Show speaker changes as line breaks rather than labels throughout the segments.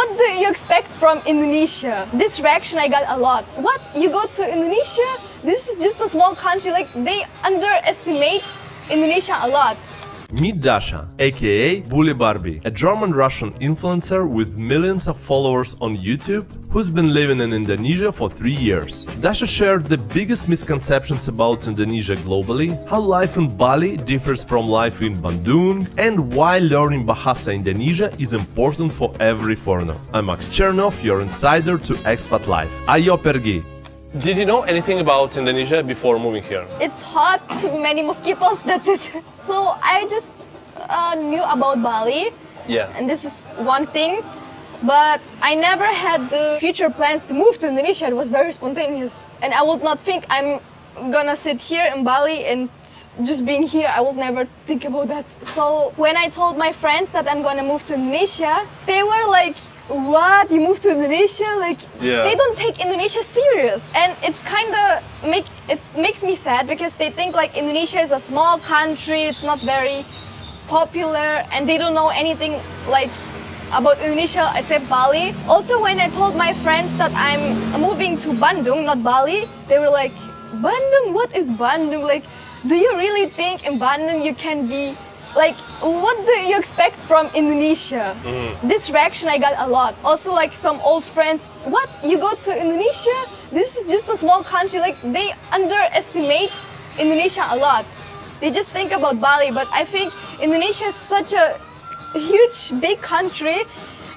what do you expect from Indonesia? This reaction I got a lot. What? You go to Indonesia? This is just a small country. Like, they underestimate Indonesia a lot.
Meet Dasha, aka Bule Barbie, a German-Russian influencer with millions of followers on YouTube who's been living in Indonesia for 3 years. Dasha shared the biggest misconceptions about Indonesia globally, how life in Bali differs from life in Bandung, and why learning Bahasa Indonesia is important for every foreigner. I'm Max Chernov, your insider to expat life. Ayo pergi!
Did you know anything about Indonesia before moving here?
It's hot, many mosquitoes, that's it. So I just knew about Bali.
Yeah.
And this is one thing. But I never had the future plans to move to Indonesia. It was very spontaneous. And I would not think I'm gonna sit here in Bali and just being here. I would never think about that. So when I told my friends that I'm gonna move to Indonesia, they were like, what? You moved to Indonesia? Like,
yeah.
They don't take Indonesia serious. And it's kind of it makes me sad because they think like Indonesia is a small country, it's not very popular, and they don't know anything like about Indonesia except Bali. Also, when I told my friends that I'm moving to Bandung, not Bali, they were like, Bandung? What is Bandung? Like, do you really think in Bandung you can be like, what do you expect from Indonesia? This reaction I got a lot. Also, like some old friends, what? You go to Indonesia? This is just a small country. Like, they underestimate Indonesia a lot. They just think about Bali, but I think Indonesia is such a huge, big country,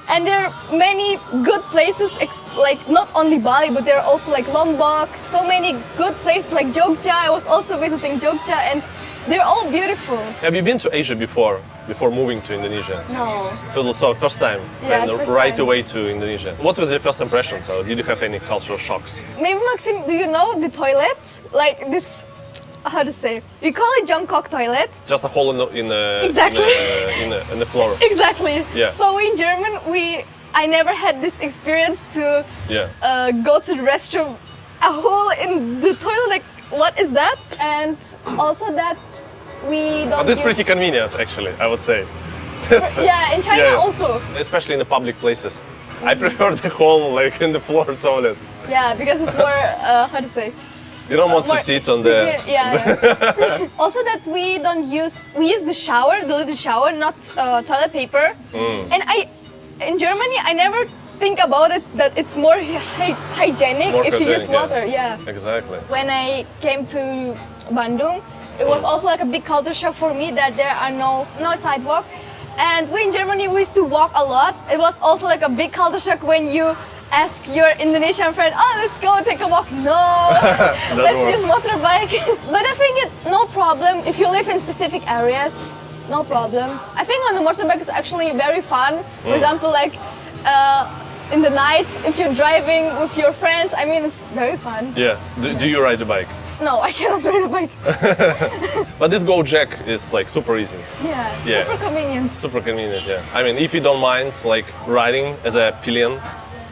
and there are many good places, like not only Bali, but there are also like Lombok, so many good places like Jogja. I was also visiting Jogja, and they're all beautiful.
Have you been to Asia before moving to Indonesia?
No.
So first time,
Yeah,
and
first
right
time.
away to Indonesia. What was your first impression? So did you have any cultural shocks?
Maybe Maxim, do you know the toilet? Like this, how to say? We call it Jongkok toilet.
Just a hole in the
Exactly.
in the floor.
Exactly.
Yeah.
So in German, I never had this experience to
Yeah.
go to the restroom, a hole in the toilet. Like, what is that? And also that we don't.
But this is
use-
pretty convenient, actually, I would say.
Yeah, in China
Yeah.
also.
Especially in the public places. I prefer the hole like in the floor toilet.
Yeah, because it's more how to say.
You don't want to
More-
sit on the.
Yeah. Also that we use the shower, the little shower, not toilet paper. And in Germany, I never think about it that it's more hygienic
More
if you use
hygienic, yeah.
water. Yeah.
Exactly.
When I came to Bandung, it was also like a big culture shock for me that there are no sidewalk. And we in Germany, we used to walk a lot. It was also like a big culture shock when you ask your Indonesian friend, oh, let's go take a walk. No, let's
work.
use motorbike. But I think it's no problem if you live in specific areas. No problem. I think on the motorbike is actually very fun. For example, like in the night, if you're driving with your friends, I mean, it's very fun.
Yeah. Do you ride a bike?
No, I cannot ride a bike.
But this Go Jack is like super easy.
Yeah,
Yeah.
super convenient.
Super convenient, yeah. I mean, if you don't mind like riding as a pillion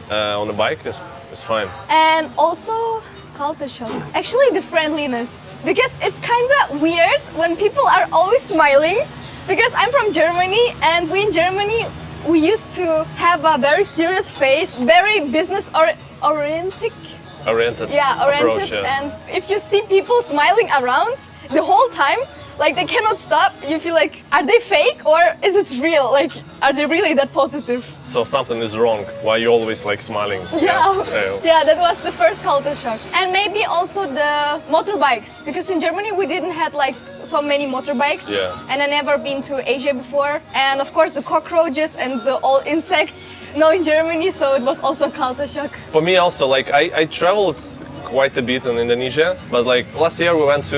on a bike, it's fine.
And also culture shock. Actually, the friendliness. Because it's kind of weird when people are always smiling. Because I'm from Germany, and we in Germany, we used to have a very serious face, very business-oriented.
Oriented
Yeah,
approach,
oriented.
yeah.
And if you see people smiling around the whole time, like they cannot stop, you feel like, are they fake or is it real? Like, are they really that positive?
So something is wrong. Why you always like smiling?
Yeah.
Yeah.
Yeah, that was the first culture shock. And maybe also the motorbikes, because in Germany we didn't have like so many motorbikes.
Yeah.
And I never been to Asia before. And of course the cockroaches and the all insects, no in Germany, so it was also culture shock.
For me also, like I traveled quite a bit in Indonesia, but like last year we went to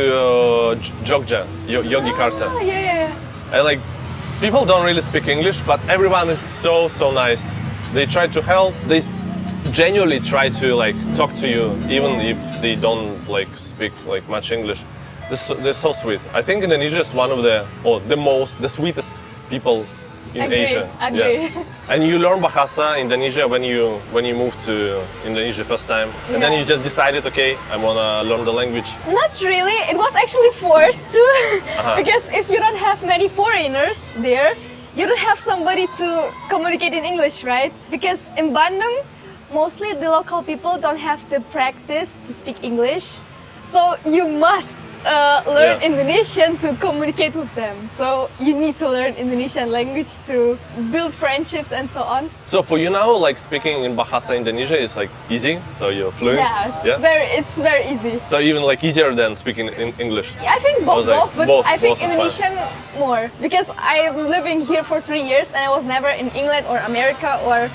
Jogja, Yogyakarta.
Ah, yeah.
And like people don't really speak English, but everyone is so nice. They try to help. They genuinely try to like talk to you, even if they don't like speak like much English. They're so sweet. I think Indonesia is one of the sweetest people in
Agree,
Asia.
agree.
Yeah. And you learn Bahasa Indonesia when you moved to Indonesia first time, and then
Yeah.
you just decided, okay, I wanna learn the language.
Not really. It was actually forced to,
Uh-huh.
because if you don't have many foreigners there, you don't have somebody to communicate in English, right? Because in Bandung, mostly the local people don't have the practice to speak English. So you must learn Indonesian to communicate with them. So you need to learn Indonesian language to build friendships and so on.
So for you now, like speaking in Bahasa Indonesia is like easy, so you're fluent.
Yeah, it's very easy.
So even like easier than speaking in English.
I think both, but
both,
I think
both is
Indonesian more because I'm living here for 3 years and I was never in England or America or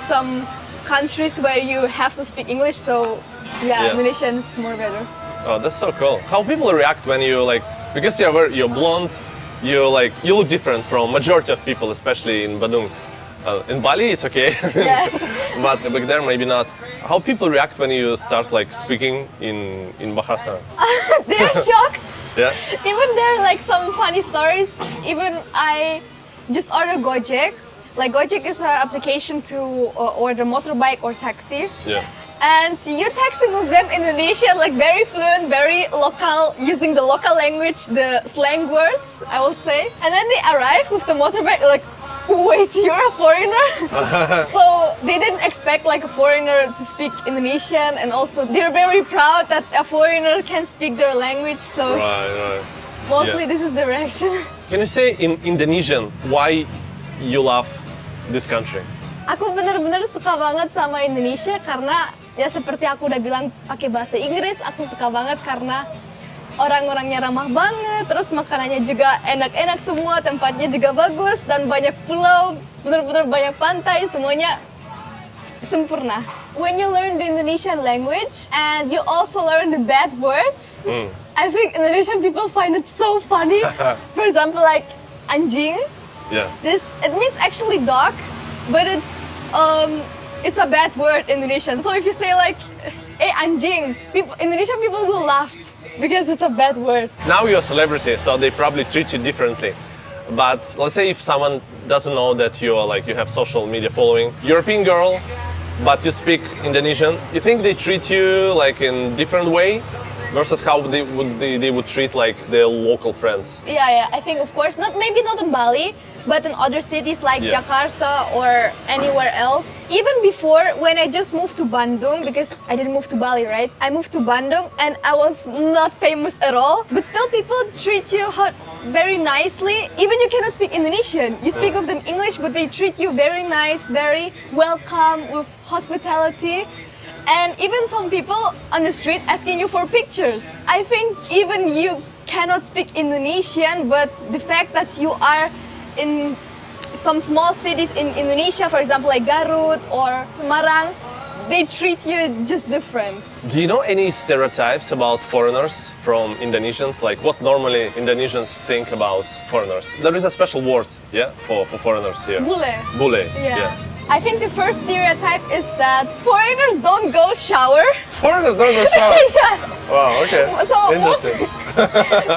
some countries where you have to speak English. So Indonesian is more better.
Oh, that's so cool. How people react when you like, because you're blonde, you look different from majority of people, especially in Bandung. In Bali, it's okay, but back there maybe not. How people react when you start like speaking in Bahasa?
They're shocked.
Yeah.
Even there are like some funny stories. Even I just ordered Gojek. Like Gojek is an application to order motorbike or taxi.
Yeah.
And you texting with them in Indonesian, like very fluent, very local, using the local language, the slang words, I would say. And then they arrive with the motorbike, like, wait, you're a foreigner? So they didn't expect like a foreigner to speak Indonesian, and also they're very proud that a foreigner can speak their language. So mostly this is the reaction.
Can you say in Indonesian why you love this country?
Aku bener-bener suka banget sama Indonesia karena ya seperti aku udah bilang pakai bahasa Inggris, aku suka banget karena orang-orangnya ramah banget, terus makanannya juga enak-enak semua, tempatnya juga bagus dan banyak pulau, bener-bener banyak pantai, semuanya sempurna. When you learn the Indonesian language and you also learn the bad words, I think Indonesian people find it so funny. For example, like anjing.
Yeah.
It means actually dog. But it's a bad word in Indonesian. So if you say like, anjing, Indonesian people will laugh because it's a bad word.
Now you're a celebrity, so they probably treat you differently. But let's say if someone doesn't know that you have social media following, European girl, but you speak Indonesian, you think they treat you like in different way versus how they would treat like their local friends?
Yeah, I think of course, maybe not in Bali, but in other cities like Jakarta or anywhere else. Even before, when I just moved to Bandung, because I didn't move to Bali, right? I moved to Bandung and I was not famous at all, but still people treat you very nicely. Even you cannot speak Indonesian, you speak with them English, but they treat you very nice, very welcome, with hospitality. And even some people on the street asking you for pictures. I think even you cannot speak Indonesian, but the fact that you are in some small cities in Indonesia, for example, like Garut or Semarang, they treat you just different.
Do you know any stereotypes about foreigners from Indonesians? Like what normally Indonesians think about foreigners? There is a special word, for foreigners here.
Bule.
Bule.
Yeah. I think the first stereotype is that foreigners don't go shower.
Foreigners don't go shower? Wow, okay.
So
interesting.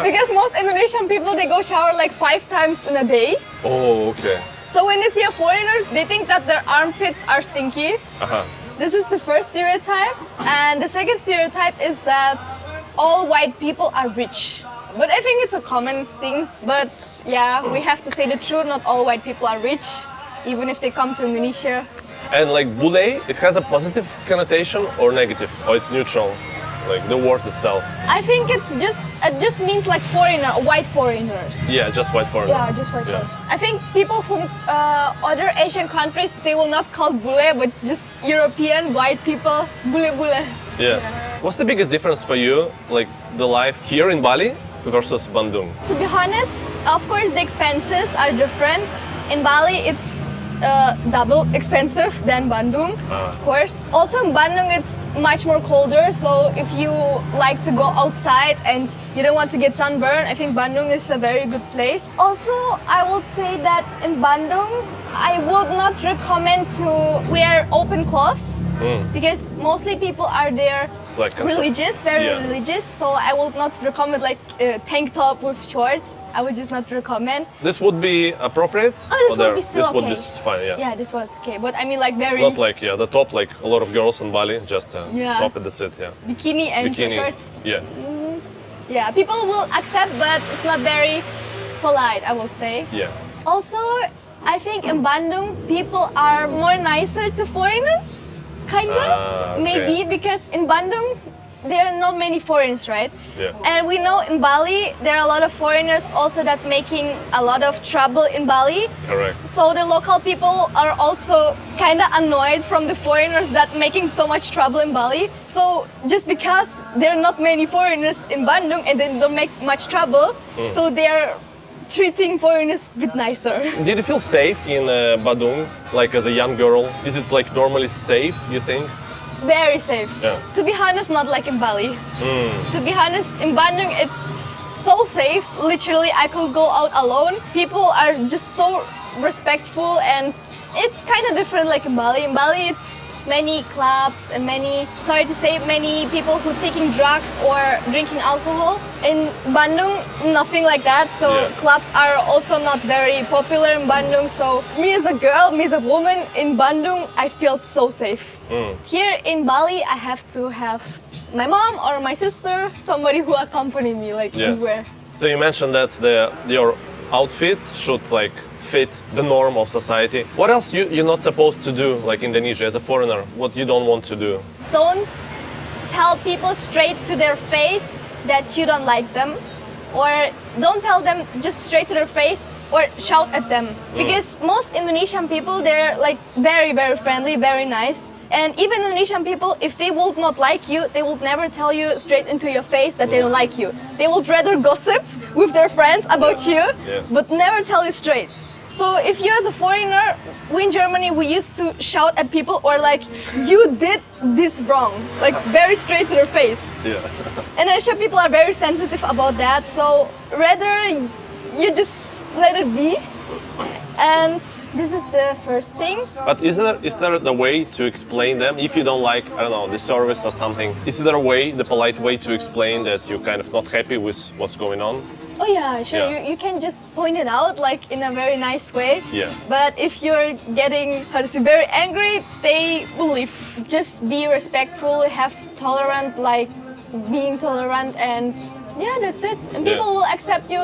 Because most Indonesian people, they go shower like 5 times in a day.
Oh, okay.
So when they see a foreigner, they think that their armpits are stinky. This is the first stereotype. And the second stereotype is that all white people are rich. But I think it's a common thing. But yeah, we have to say the truth, not all white people are rich, even if they come to Indonesia.
And like bule, it has a positive connotation or negative, or it's neutral, like the word itself?
I think it just means like foreigner, white foreigners.
Yeah, just white foreigner.
Yeah, just white foreigner. I think people from other Asian countries, they will not call bule, but just European white people, bule.
Yeah. What's the biggest difference for you, like the life here in Bali versus Bandung?
To be honest, of course the expenses are different. In Bali, it's double expensive than Bandung, of course. Also in Bandung, it's much more colder, so if you like to go outside and you don't want to get sunburned, I think Bandung is a very good place. Also, I would say that in Bandung, I would not recommend to wear open clothes because mostly people are there
like
religious, very religious, so I would not recommend like tank top with shorts. I would just not recommend.
This would be appropriate?
Oh, this would be still okay.
This is fine, yeah.
Yeah, this was okay, but I mean like very...
Not like, the top, like a lot of girls in Bali, just top and that's it,
Bikini and shorts.
Yeah.
Yeah, people will accept, but it's not very polite, I would say.
Yeah.
Also, I think in Bandung, people are more nicer to foreigners, kinda,
Okay.
maybe, because in Bandung, there are not many foreigners, right?
Yeah.
And we know in Bali, there are a lot of foreigners also that making a lot of trouble in Bali.
Correct.
So the local people are also kind of annoyed from the foreigners that making so much trouble in Bali. So just because there are not many foreigners in Bandung and they don't make much trouble, so they're treating foreigners a bit nicer.
Did you feel safe in Bandung, like as a young girl? Is it like normally safe, you think?
Very safe.
Yeah.
To be honest, not like in Bali. To be honest, in Bandung it's so safe. Literally, I could go out alone. People are just so respectful, and it's kind of different like in Bali. In Bali, it's many clubs and many people who taking drugs or drinking alcohol. In Bandung, nothing like that. So
Yeah.
clubs are also not very popular in Bandung. So me as a girl, me as a woman in Bandung, I feel so safe. Here in Bali, I have to have my mom or my sister, somebody who accompany me like
Yeah.
anywhere.
So you mentioned that your outfit should like fit the norm of society. What else you're not supposed to do, like Indonesia as a foreigner? What you don't want to do?
Don't tell people straight to their face that you don't like them, or don't tell them just straight to their face or shout at them, because most Indonesian people, they're like very, very friendly, very nice. And even Indonesian people, if they would not like you, they would never tell you straight into your face that they don't like you. They would rather gossip with their friends about you, but never tell you straight. So if you as a foreigner, we in Germany, we used to shout at people or like, you did this wrong, like very straight to their face.
Yeah.
And Asian people are very sensitive about that, so rather you just let it be. And this is the first thing.
But is there the way to explain them if you don't like, I don't know, the service or something? Is there a way, the polite way to explain that you're kind of not happy with what's going on?
Oh yeah, sure.
Yeah.
You can just point it out like in a very nice way.
Yeah.
But if you're getting, how to say, very angry, they will leave. Just be respectful, have tolerant, like being tolerant, and yeah, that's it. And
Yeah.
people will accept you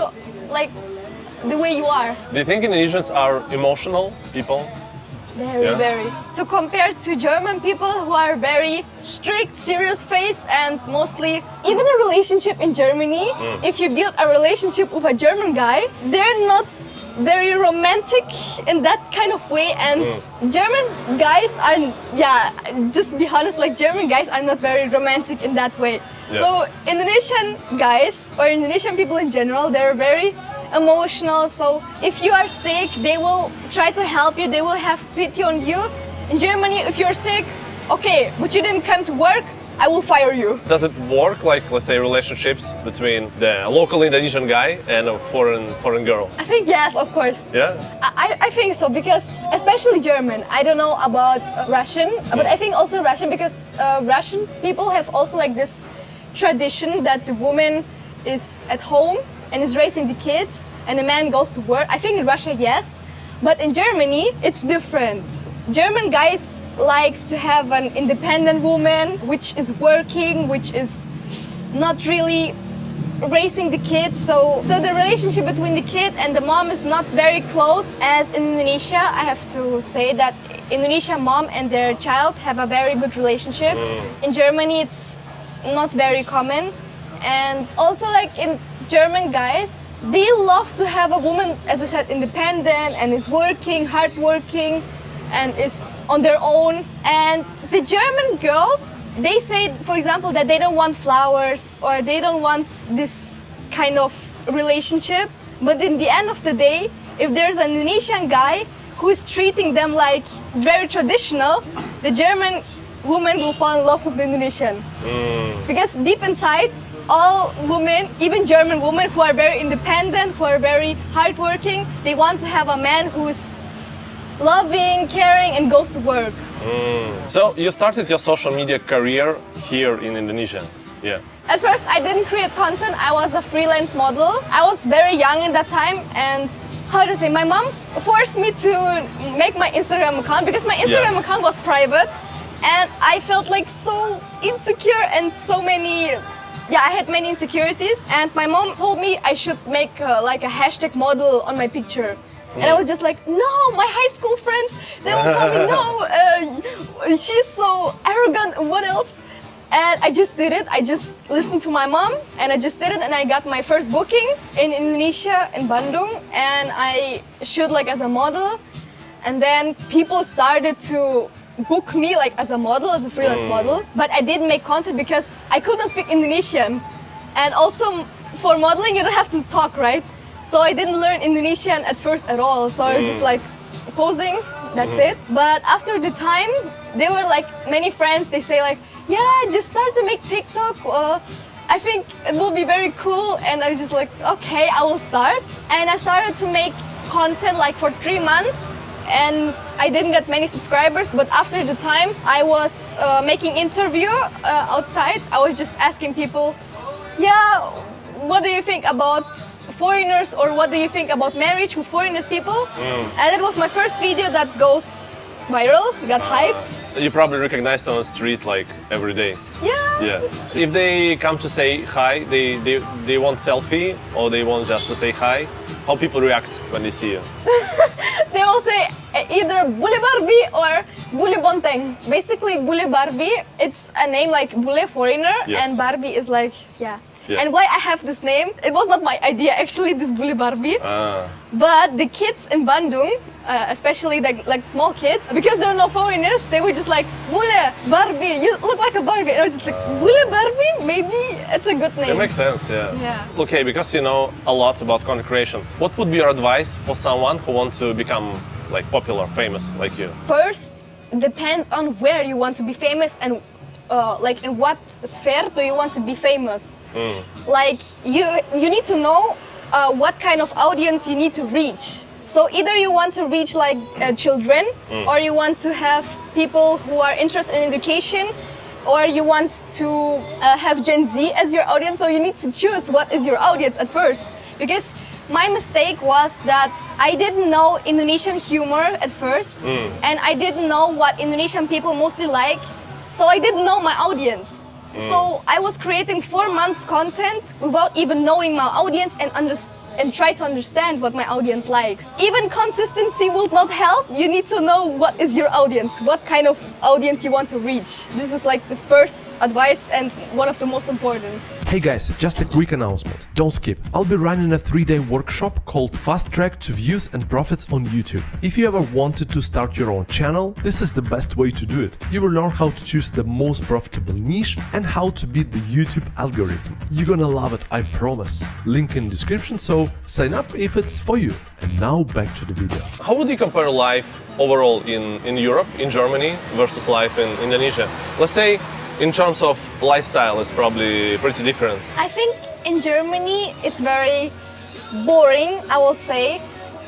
like the way you are.
Do you think Indonesians are emotional people?
Very,
Yeah.
very. To compare to German people who are very strict, serious face, and mostly, even a relationship in Germany, if you build a relationship with a German guy, they're not very romantic in that kind of way, and German guys are, yeah, just be honest, like German guys are not very romantic in that way.
Yeah.
So Indonesian guys, or Indonesian people in general, they're very emotional. So if you are sick, they will try to help you, they will have pity on you. In Germany, if you're sick, okay, but you didn't come to work, I will fire you.
Does it work like, let's say, relationships between the local Indonesian guy and a foreign girl?
I think yes, of course.
Yeah?
I think so, because especially German, I don't know about Russian, but I think also Russian, because Russian people have also like this tradition that the woman is at home and is raising the kids and the man goes to work. I think in Russia, yes, but in Germany, it's different. German guys likes to have an independent woman which is working, which is not really raising the kids. So the relationship between the kid and the mom is not very close. As in Indonesia, I have to say that Indonesian mom and their child have a very good relationship. In Germany, it's not very common. And also like in German guys, they love to have a woman, as I said, independent and is working, hardworking, and is on their own. And the German girls, they say, for example, that they don't want flowers or they don't want this kind of relationship. But in the end of the day, if there's an Indonesian guy who is treating them like very traditional, the German woman will fall in love with the Indonesian. Because deep inside, all women, even German women who are very independent, who are very hardworking, they want to have a man who is loving, caring, and goes to work.
So you started your social media career here in Indonesia. Yeah.
At first, I didn't create content. I was a freelance model. I was very young at that time, and how to say, my mom forced me to make my Instagram account because my Instagram account was private, and I felt like so insecure and so many. I had many insecurities, and my mom told me I should make like a hashtag model on my picture. And I was just like, no, my high school friends, they will tell me, no, she's so arrogant, what else? And I just did it. I just listened to my mom and I just did it, and I got my first booking in Indonesia, in Bandung, and I shoot like as a model. And then people started to book me like as a model, as a freelance model. But I didn't make content because I couldn't speak Indonesian. And also for modeling, you don't have to talk, right? So I didn't learn Indonesian at first at all. So I was just like posing, that's it. But after the time, they were like many friends, they say like, yeah, just start to make TikTok. I think it will be very cool. And I was just like, okay, I will start. And I started to make content like for 3 months. And I didn't get many subscribers, but after the time I was making interview outside, I was just asking people, yeah, what do you think about foreigners, or what do you think about marriage with foreigners people? And it was my first video that goes viral, got hype.
You probably recognize them on the street like every day.
Yeah.
If they come to say hi, they want selfie or they want just to say hi, how people react when they see you?
They will say either Bule Barbie or Bule Bonteng. Basically, Bule Barbie, it's a name like Bule, foreigner, and Barbie is like, yeah. And why I have this name, it was not my idea actually, this Bule Barbie. But the kids in Bandung, especially like small kids, because there are no foreigners, they were just like, Bule Barbie, you look like a Barbie. And I was just like, Bule Barbie, maybe it's a good name.
It makes sense, yeah. Okay, because you know a lot about content creation, what would be your advice for someone who wants to become like popular, famous like you?
First, depends on where you want to be famous and like in what sphere do you want to be famous. Like you need to know what kind of audience you need to reach. So either you want to reach like children, or you want to have people who are interested in education, or you want to have Gen Z as your audience. So you need to choose what is your audience at first, because my mistake was that I didn't know Indonesian humor at first, and I didn't know what Indonesian people mostly like. So I didn't know my audience. So I was creating 4 months content without even knowing my audience and try to understand what my audience likes. Even consistency will not help. You need to know what is your audience, what kind of audience you want to reach. This is like the first advice and one of the most important.
Hey guys, just a quick announcement. Don't skip. I'll be running a 3-day workshop called Fast Track to Views and Profits on YouTube. If you ever wanted to start your own channel, this is the best way to do it. You will learn how to choose the most profitable niche and how to beat the YouTube algorithm. You're gonna love it, I promise. Link in description, so sign up if it's for you. And now back to the video.
How would you compare life overall in Europe, in Germany, versus life in Indonesia? Let's say in terms of lifestyle, it's probably pretty different.
I think in Germany it's very boring, I would say.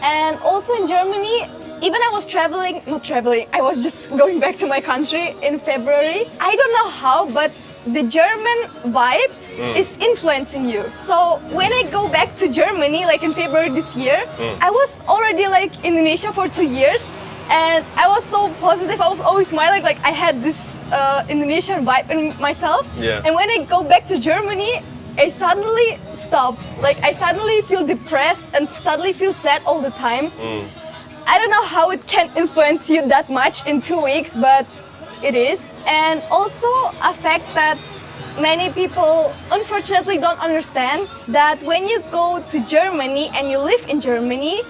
And also in Germany, even I was I was just going back to my country in February. I don't know how, but the German vibe is influencing you. So when I go back to Germany, like in February this year, I was already like in Indonesia for 2 years. And I was so positive, I was always smiling, like I had this Indonesian vibe in myself. And when I go back to Germany, I suddenly stop. Like I suddenly feel depressed and suddenly feel sad all the time. I don't know how it can influence you that much in 2 weeks, but it is. And also a fact that many people unfortunately don't understand, that when you go to Germany and you live in Germany,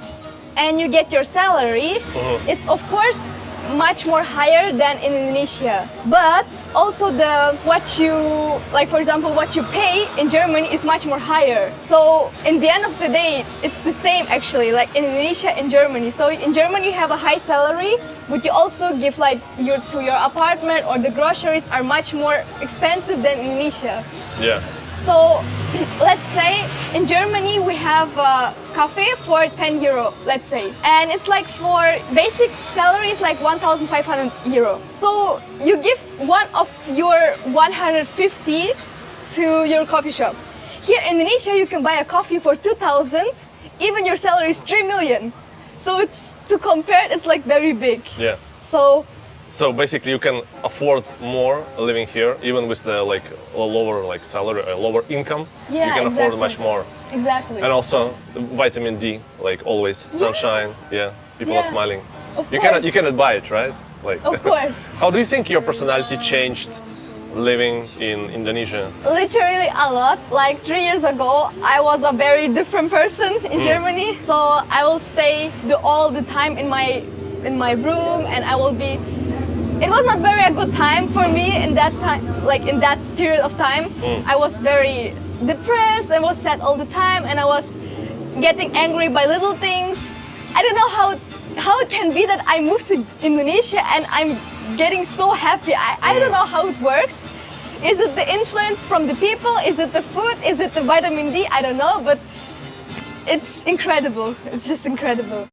and you get your salary, it's of course much more higher than in Indonesia. But also for example, what you pay in Germany is much more higher. So in the end of the day, it's the same actually, like in Indonesia and Germany. So in Germany you have a high salary, but you also give like your apartment, or the groceries are much more expensive than Indonesia. So let's say in Germany we have a cafe for 10 euro, let's say. And it's like for basic salary is like 1,500 euro. So you give one of your 150 to your coffee shop. Here in Indonesia you can buy a coffee for 2,000, even your salary is 3 million. So it's, to compare, it's like very big.
So basically, you can afford more living here, even with the like a lower like salary, a lower income.
Yeah,
you can afford
exactly.
much more.
Exactly.
And also the vitamin D, like always, sunshine. Yeah, people are
Yeah.
smiling.
Of
You
course.
cannot buy it, right? Like.
Of course.
How do you think your personality changed living in Indonesia?
Literally a lot. Like 3 years ago, I was a very different person in Germany. So I will stay all the time in my room, and I will be. It was not very a good time for me in that time, like in that period of time. I was very depressed and was sad all the time, and I was getting angry by little things. I don't know how it can be that I moved to Indonesia and I'm getting so happy. I don't know how it works. Is it the influence from the people? Is it the food? Is it the vitamin D? I don't know, but it's incredible. It's just incredible.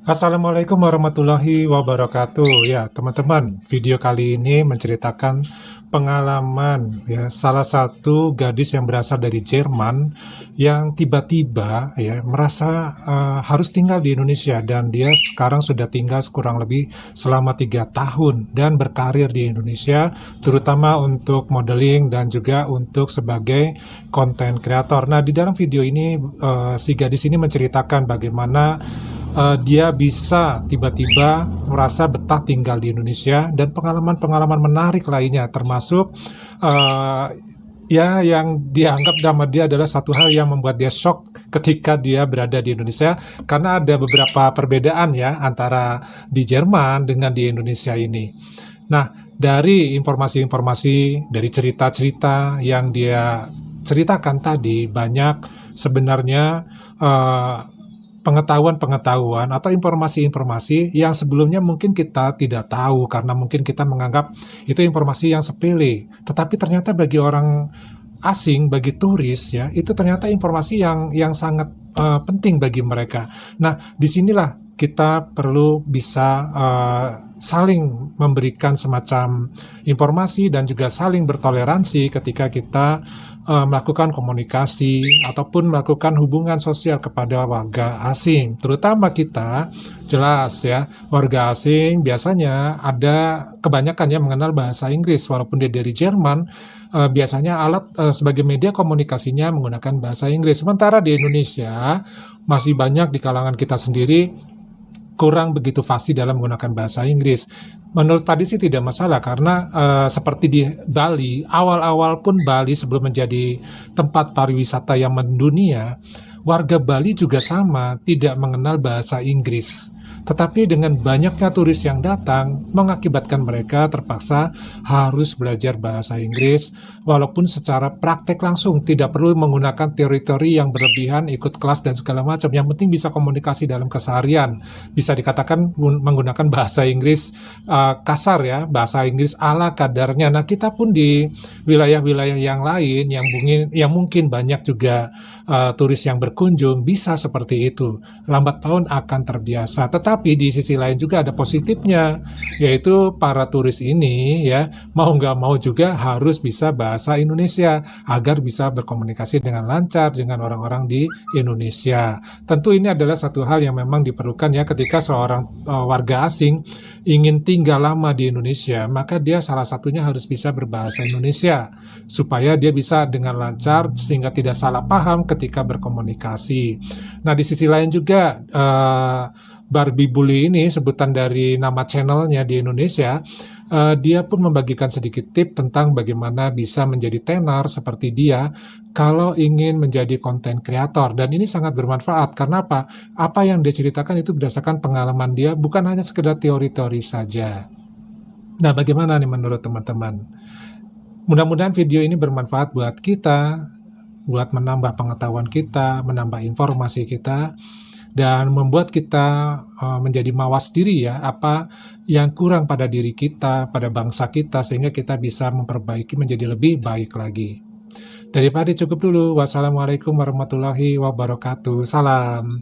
Assalamualaikum warahmatullahi wabarakatuh. Ya, teman-teman, video kali ini menceritakan pengalaman ya salah satu gadis yang berasal dari Jerman yang tiba-tiba ya merasa harus tinggal di Indonesia, dan dia sekarang sudah tinggal kurang lebih selama 3 tahun dan berkarir di Indonesia, terutama untuk modeling dan juga untuk sebagai konten kreator. Nah, di dalam video ini si gadis ini menceritakan bagaimana dia bisa tiba-tiba merasa betah tinggal di Indonesia, dan pengalaman-pengalaman menarik lainnya, termasuk ya yang dianggap sama dia adalah satu hal yang membuat dia shock ketika dia berada di Indonesia, karena ada beberapa perbedaan ya antara di Jerman dengan di Indonesia ini. Nah, dari informasi-informasi, dari cerita-cerita yang dia ceritakan tadi, banyak sebenarnya pengetahuan-pengetahuan atau informasi-informasi yang sebelumnya mungkin kita tidak tahu karena mungkin kita menganggap itu informasi yang sepele. Tetapi ternyata bagi orang asing, bagi turis ya, itu ternyata informasi yang sangat penting bagi mereka. Nah, disinilah kita perlu bisa saling memberikan semacam informasi dan juga saling bertoleransi ketika kita melakukan komunikasi ataupun melakukan hubungan sosial kepada warga asing. Terutama kita, jelas ya, warga asing biasanya ada kebanyakan yang mengenal bahasa Inggris, walaupun dia dari Jerman, biasanya alat sebagai media komunikasinya menggunakan bahasa Inggris. Sementara di Indonesia masih banyak di kalangan kita sendiri kurang begitu fasih dalam menggunakan bahasa Inggris. Menurut Pakde sih tidak masalah, karena seperti di Bali, awal-awal pun Bali sebelum menjadi tempat pariwisata yang mendunia, warga Bali juga sama, tidak mengenal bahasa Inggris. Tetapi dengan banyaknya turis yang datang, mengakibatkan mereka terpaksa harus belajar bahasa Inggris, walaupun secara praktek langsung, tidak perlu menggunakan teori-teori yang berlebihan, ikut kelas dan segala macam. Yang penting bisa komunikasi dalam keseharian. Bisa dikatakan menggunakan bahasa Inggris kasar ya, bahasa Inggris ala kadarnya. Nah, kita pun di wilayah-wilayah yang lain, yang mungkin banyak juga turis yang berkunjung, bisa seperti itu. Lambat laun akan terbiasa. Tetapi di sisi lain juga ada positifnya, yaitu para turis ini ya mau nggak mau juga harus bisa bahasa Indonesia agar bisa berkomunikasi dengan lancar dengan orang-orang di Indonesia. Tentu ini adalah satu hal yang memang diperlukan ya ketika seorang warga asing ingin tinggal lama di Indonesia, maka dia salah satunya harus bisa berbahasa Indonesia supaya dia bisa dengan lancar sehingga tidak salah paham ketika berkomunikasi. Nah, di sisi lain juga Barbie Bully ini, sebutan dari nama channelnya di Indonesia, dia pun membagikan sedikit tip tentang bagaimana bisa menjadi tenar seperti dia kalau ingin menjadi konten kreator. Dan ini sangat bermanfaat, karena apa? Apa yang dia ceritakan itu berdasarkan pengalaman dia, bukan hanya sekedar teori-teori saja. Nah, bagaimana nih menurut teman-teman? Mudah-mudahan video ini bermanfaat buat kita, buat menambah pengetahuan kita, menambah informasi kita, dan membuat kita menjadi mawas diri ya, apa yang kurang pada diri kita, pada bangsa kita, sehingga kita bisa memperbaiki menjadi lebih baik lagi. Daripada cukup dulu. Wassalamualaikum warahmatullahi wabarakatuh. Salam.